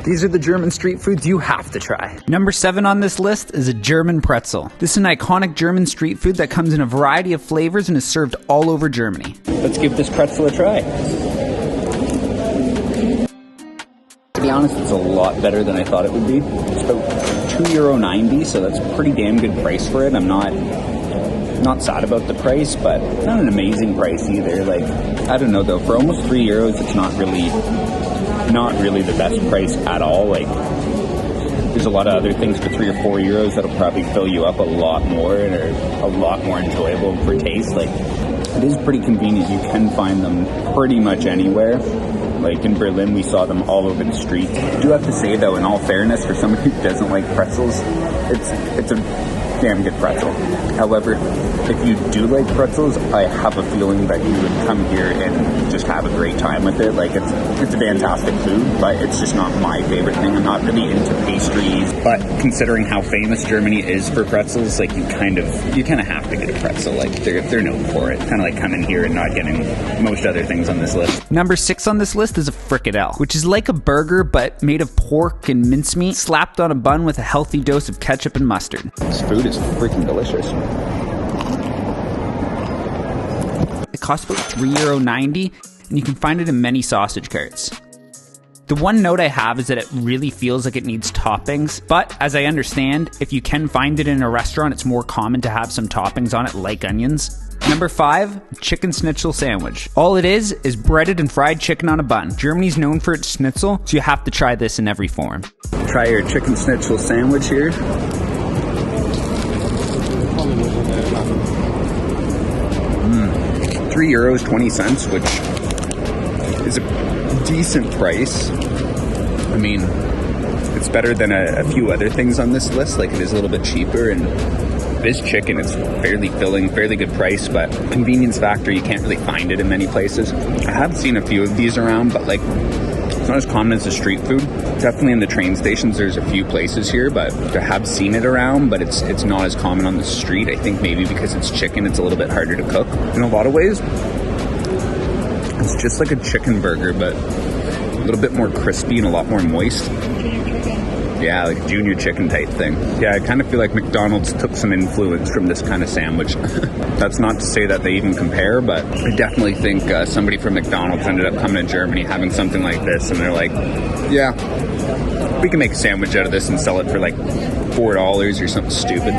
These are the German street foods you have to try. Number 7 on this list is a German pretzel. This is an iconic German street food that comes in a variety of flavors and is served all over Germany. Let's give this pretzel a try. To be honest, it's a lot better than I thought it would be. It's about €2.90, so that's a pretty damn good price for it. I'm not sad about the price, but not an amazing price either. Like, I don't know though, for almost €3, it's not really the best price at all. Like, there's a lot of other things for €3 or €4 that'll probably fill you up a lot more and are a lot more enjoyable for taste. Like, it is pretty convenient. You can find them pretty much anywhere. Like in Berlin, we saw them all over the street. I do have to say though, in all fairness, for someone who doesn't like pretzels, it's a damn good pretzel. However, if you do like pretzels, I have a feeling that you would come here and just have a great time with it. Like, it's a fantastic food, but it's just not my favorite thing. I'm not really into pastries, but considering how famous Germany is for pretzels, like you kind of have to get a pretzel. Like, they're known for it. Kind of like coming here and not getting most other things on this list. Number 6 on this list is a frikadelle, which is like a burger but made of pork and mincemeat slapped on a bun with a healthy dose of ketchup and mustard. This food is freaking delicious. It costs about €3.90, and you can find it in many sausage carts. The one note I have is that it really feels like it needs toppings, but as I understand, if you can find it in a restaurant, it's more common to have some toppings on it, like onions. Number 5, chicken Schnitzel Sandwich. All it is breaded and fried chicken on a bun. Germany's known for its schnitzel, so you have to try this in every form. Try your chicken Schnitzel sandwich here. €3.20, which is a decent price. I mean, it's better than a few other things on this list. Like, it is a little bit cheaper, and this chicken is fairly filling, fairly good price, but convenience factor, you can't really find it in many places. I have seen a few of these around, but like, it's not as common as the street food. Definitely in the train stations, there's a few places here, but I have seen it around, but it's not as common on the street. I think maybe because it's chicken, it's a little bit harder to cook. In a lot of ways, it's just like a chicken burger, but a little bit more crispy and a lot more moist. Yeah, like junior chicken type thing. Yeah, I kind of feel like McDonald's took some influence from this kind of sandwich. That's not to say that they even compare, but I definitely think somebody from McDonald's ended up coming to Germany having something like this, and they're like, yeah, we can make a sandwich out of this and sell it for like $4 or something stupid.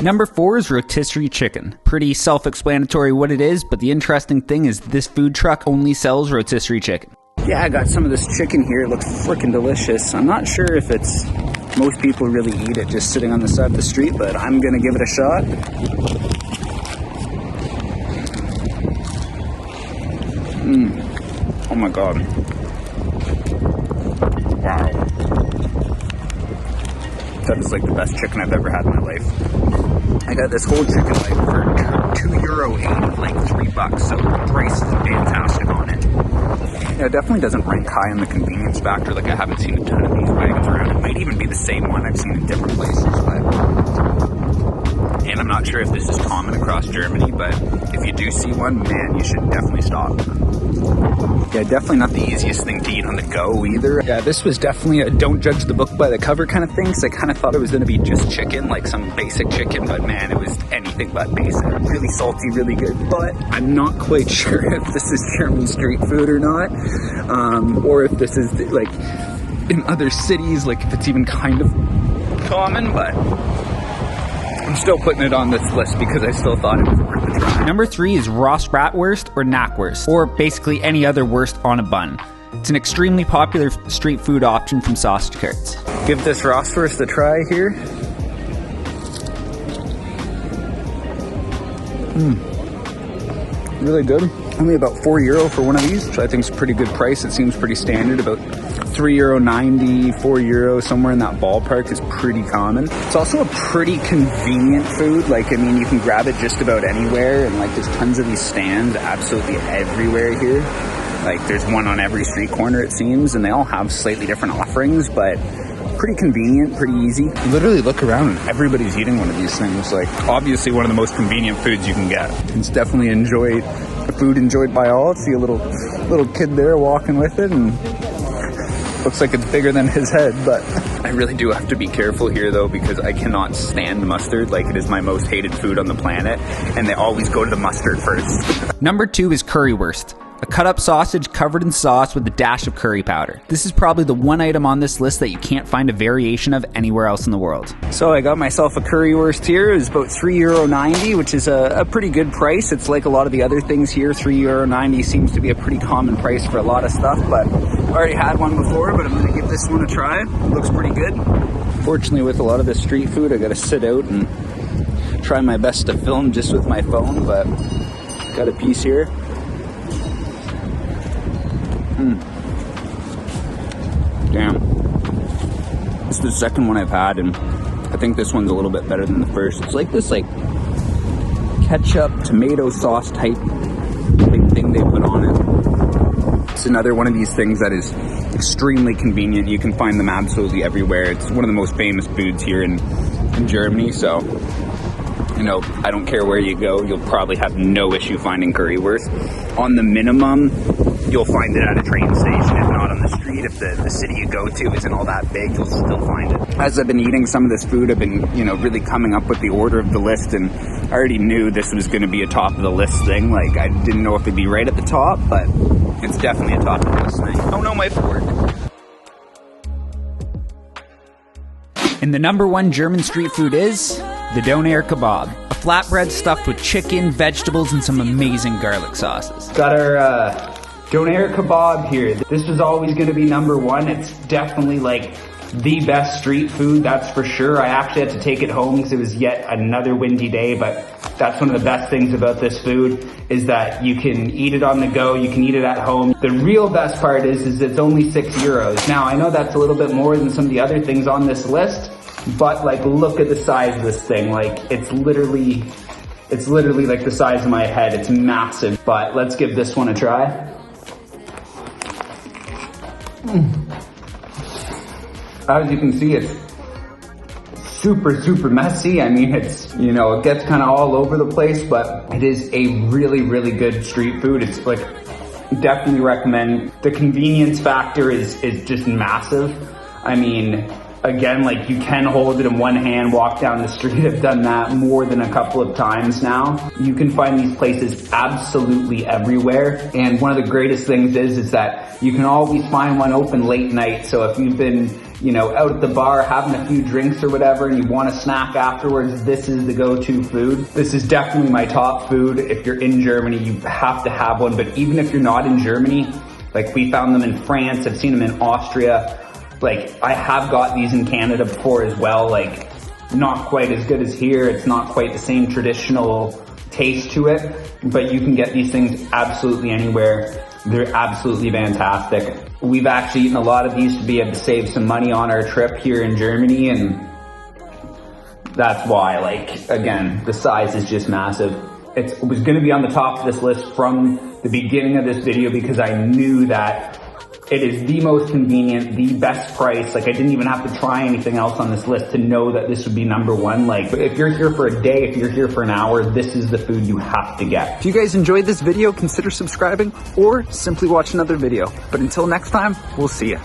Number 4 is Rotisserie Chicken. Pretty self-explanatory what it is, but the interesting thing is this food truck only sells rotisserie chicken. Yeah, I got some of this chicken here. It looks freaking delicious. I'm not sure if most people really eat it just sitting on the side of the street, but I'm gonna give it a shot. Oh my god. Wow. That is like the best chicken I've ever had in my life. I got this whole chicken leg for €2.80, like $3, so the price is fantastic on it. Yeah, it definitely doesn't rank high in the convenience factor. Like, I haven't seen a ton of these wagons around. It might even be the same one I've seen in different places, and I'm not sure if this is common across Germany, but if you do see one, man, you should definitely stop. Yeah, definitely not the easiest thing to eat on the go either. Yeah, this was definitely a don't judge the book by the cover kind of thing, so I kind of thought it was going to be just chicken, like some basic chicken, but man, it was anything but basic. Really salty, really good, but I'm not quite sure if this is German street food or not, or if this is like in other cities, like if it's even kind of common, but I'm still putting it on this list because I still thought it was worth a try. Number 3 is Rostbratwurst or Knackwurst, or basically any other wurst on a bun. It's an extremely popular street food option from sausage carts. Give this Rostwurst a try here. Really good. Only about €4 for one of these, which I think is a pretty good price. It seems pretty standard. About €3.90, €4, somewhere in that ballpark is pretty common. It's also a pretty convenient food. Like, I mean, you can grab it just about anywhere, and like there's tons of these stands absolutely everywhere here. Like, there's one on every street corner, it seems, and they all have slightly different offerings, but pretty convenient, pretty easy. You literally look around and everybody's eating one of these things. Like, obviously one of the most convenient foods you can get. It's definitely a food enjoyed by all. See a little kid there walking with it, and Looks like it's bigger than his head, but I really do have to be careful here though, because I cannot stand mustard. Like, it is my most hated food on the planet, and they always go to the mustard first. Number 2 is currywurst. A cut-up sausage covered in sauce with a dash of curry powder. This is probably the one item on this list that you can't find a variation of anywhere else in the world. So I got myself a currywurst here. It was about €3.90, which is a pretty good price. It's like a lot of the other things here. €3.90 seems to be a pretty common price for a lot of stuff, but I already had one before, but I'm gonna give this one a try. It looks pretty good. Fortunately, with a lot of the street food, I gotta sit out and try my best to film just with my phone, but got a piece here. Damn. It's the second one I've had, and I think this one's a little bit better than the first. It's like this ketchup, tomato sauce type thing they put on it. It's another one of these things that is extremely convenient. You can find them absolutely everywhere. It's one of the most famous foods here in Germany, so you know, I don't care where you go, you'll probably have no issue finding currywurst. On the minimum, you'll find it at a train station, if not on the street. If the city you go to isn't all that big, you'll still find it. As I've been eating some of this food, I've been, you know, really coming up with the order of the list, and I already knew this was going to be a top of the list thing. Like, I didn't know if it'd be right at the top, but it's definitely a top of the list thing. Oh no, my fork. And the number 1 German street food is the Doner Kebab. A flatbread stuffed with chicken, vegetables, and some amazing garlic sauces. Got our Doner Kebab here. This was always going to be number 1. It's definitely like the best street food, that's for sure. I actually had to take it home because it was yet another windy day, but that's one of the best things about this food, is that you can eat it on the go, you can eat it at home. The real best part is it's only €6. Now, I know that's a little bit more than some of the other things on this list, but like, look at the size of this thing. Like, it's literally like the size of my head. It's massive, but let's give this one a try. As you can see, it's super messy. I mean, it's, you know, it gets kind of all over the place, but it is a really good street food. It's like, definitely recommend. The convenience factor is just massive. I mean, again, like, you can hold it in one hand, walk down the street. I've done that more than a couple of times now. You can find these places absolutely everywhere. And one of the greatest things is that you can always find one open late night. So if you've been, you know, out at the bar having a few drinks or whatever, and you want a snack afterwards, this is the go-to food. This is definitely my top food. If you're in Germany, you have to have one. But even if you're not in Germany, like, we found them in France, I've seen them in Austria. Like, I have got these in Canada before as well. Like, not quite as good as here. It's not quite the same traditional taste to it, but you can get these things absolutely anywhere. They're absolutely fantastic. We've actually eaten a lot of these to be able to save some money on our trip here in Germany, and that's why, like, again, the size is just massive. It was going to be on the top of this list from the beginning of this video, because I knew that it is the most convenient, the best price. Like, I didn't even have to try anything else on this list to know that this would be number 1. Like, if you're here for a day, if you're here for an hour, this is the food you have to get. If you guys enjoyed this video, consider subscribing or simply watch another video. But until next time, we'll see ya.